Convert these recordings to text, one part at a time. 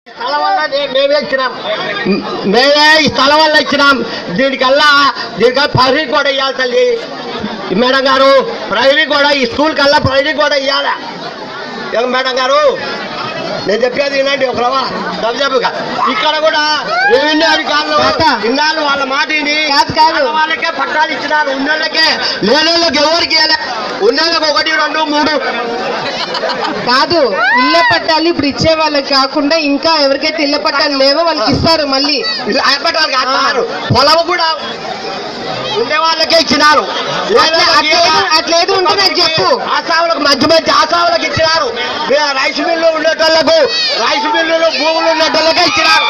స్థలం వల్ల మేమే ఇచ్చినాం, మేమే ఈ స్థలం వల్ల ఇచ్చినాం. దీనికల్లా ప్రజలు కూడా ఇవ్వాలి తల్లి మేడం గారు, ప్రజలు కూడా ఈ స్కూల్ కల్లా ప్రజలు కూడా ఇవ్వాలా మేడం గారు. నేను చెప్పేది వినండి ఒక రవ్వ దబ్జాబుగా. ఇక్కడ కూడా రెవెన్యూ అధికారులు ఇన్నాళ్ళు వాళ్ళ మాట వాళ్ళకే పట్టాలు ఇచ్చినారు, ఉన్నోళ్ళకే. లేనోళ్ళకి ఎవరికి ఉన్నోళ్ళకి 1, 2, 3 కాదు. ఇళ్ల పట్టాలు ఇప్పుడు ఇచ్చే వాళ్ళకి కాకుండా ఇంకా ఎవరికైతే ఇళ్ల పట్టాలు లేవో వాళ్ళకి ఇస్తారు. మళ్ళీ పట్టాలు కాదు, పొలం కూడా ఉండే వాళ్ళకే ఇచ్చినారు. అట్లేదు ఉంటే నాకు చెప్పు. ఆసావులకు మంచి ఆసావులకు ఇచ్చినారు. రైస్ మిల్లు ఉండేటోళ్లకు, రైస్ మిల్లులు భూములు ఉండేటోళ్ళకే ఇచ్చినారు.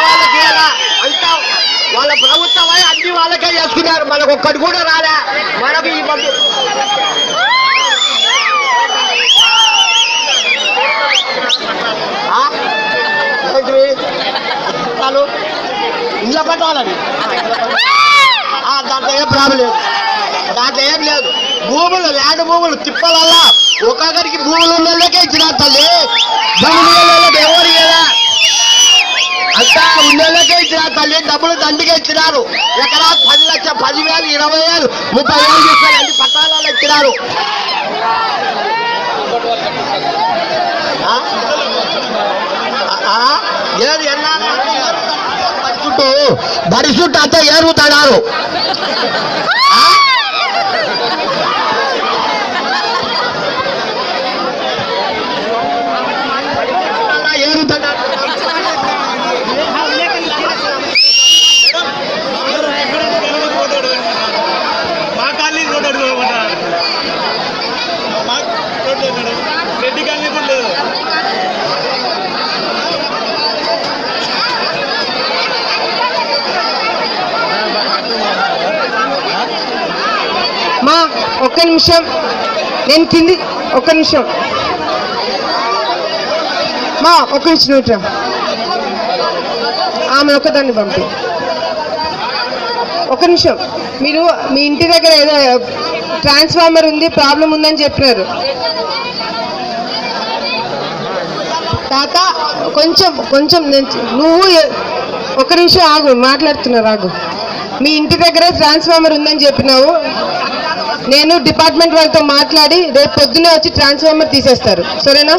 వాళ్ళకి అంతా వాళ్ళ ప్రభుత్వమై అన్ని వాళ్ళకే చేసుకున్నారు. మనకు ఒక్కటి కూడా రాలే. మనకు ఈ ఇళ్ళ పట్టాలని దాంట్లో ఏం ప్రాబ్లం లేదు, దాంట్లో ఏం లేదు. భూములు ల్యాండ్ భూములు తిప్పలల్లా ఒక్కొక్కరికి భూములు ఉన్నోళ్ళకే ఇచ్చినారు తల్లి. భూములు ఎవరు అంతా ఉన్నోళ్ళకే ఇచ్చినారు తల్లి. డబ్బులు దండిగా ఇచ్చినారు. ఎకరా 10 లక్షలు, 10,000, 20,000, 30,000 తీసుకొని అన్ని పట్టాలలో ఇచ్చినారు. ఏది ఎన్నాళ్ళు బడి చుట్టూ అంతా ఏరుగుతున్నారు. మా ఒక్క నిమిషం, నేను కింది ఒక్క నిమిషం మా ఒక్క నిమిషం ఆమె ఒక్కదాన్ని పంపి. ఒక్క నిమిషం. మీరు మీ ఇంటి దగ్గర ఏదో ట్రాన్స్ఫార్మర్ ఉంది, ప్రాబ్లం ఉందని చెప్పినారు. తాత కొంచెం నువ్వు ఒక్క నిమిషం ఆగు, మాట్లాడుతున్నారు ఆగు. మీ ఇంటి దగ్గర ట్రాన్స్ఫార్మర్ ఉందని చెప్పినావు. నేను డిపార్ట్మెంట్ వాళ్ళతో మాట్లాడి రేపు పొద్దున్నే వచ్చి ట్రాన్స్ఫార్మర్ తీసేస్తారు, సరేనా?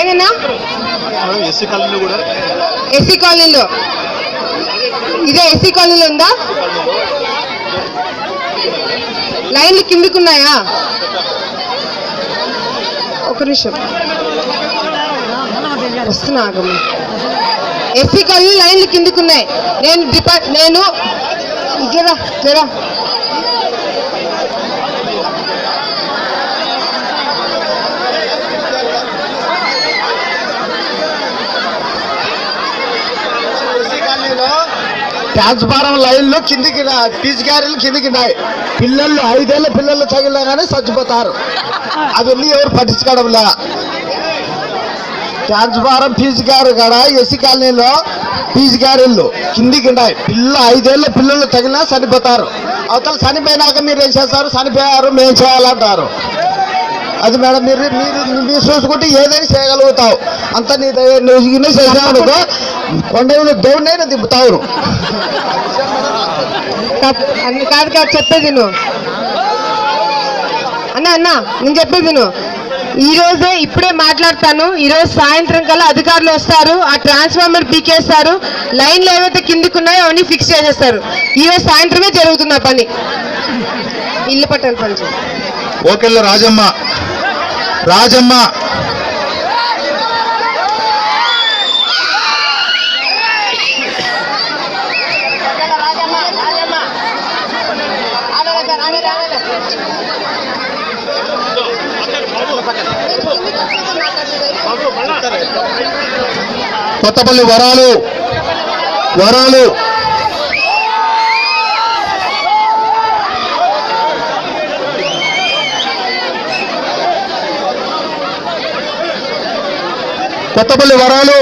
ఏదన్నా ఎస్సీ కాలనీలో ఇదే ఎస్సీ కాలనీలో ఉందా? లైన్లు కిందికున్నాయా? ఒక నిమిషం వస్తున్నా ఆగమ్మ. ఎస్సీ కాలనీ లైన్లు కిందికున్నాయి. నేను జరా ట్రాన్స్ఫారం లైన్లు కిందికి, పీచు క్యారీలు కిందికిన్నాయి. పిల్లలు 5 ఏళ్ళ పిల్లలు తగిలినా కానీ చచ్చిపోతారు. అవన్నీ ఎవరు పట్టించుకోవడంలా. ట్రాన్స్ఫారం ఫీజు క్యారీ కాడ ఎస్సీ కాలనీలో ఫీజు క్యారీలు కిందికిన్నాయి. 5 ఏళ్ళ పిల్లలు తగిలినా చనిపోతారు. అవతల చనిపోయినాక మీరు ఏం చేస్తారు? చనిపోయారు మేము చేయాలంటారు. అది మేడం, మీరు చూసుకుంటే ఏదైనా చేయగలుగుతావు. అంతా నువ్వు చేసావనుకో కొండలు దౌడైనా దింపుతావు. కాదు చెప్పేది నువ్వు అన్నా నేను చెప్పేది నువ్వు. ఇప్పుడే మాట్లాడతాను. ఈరోజు సాయంత్రం కల్లా అధికారులు వస్తారు, ఆ ట్రాన్స్ఫార్మర్ పీకేస్తారు, లైన్లు ఏవైతే కిందికున్నాయో అవన్నీ ఫిక్స్ చేసేస్తారు. ఈరోజు సాయంత్రమే జరుగుతుంది ఆ పని. ఇల్లు పట్టాలి పని. ఓకేళ్ళ రాజమ్మ కొత్తపల్లి వరాలు కొత్తపల్లి వరాలు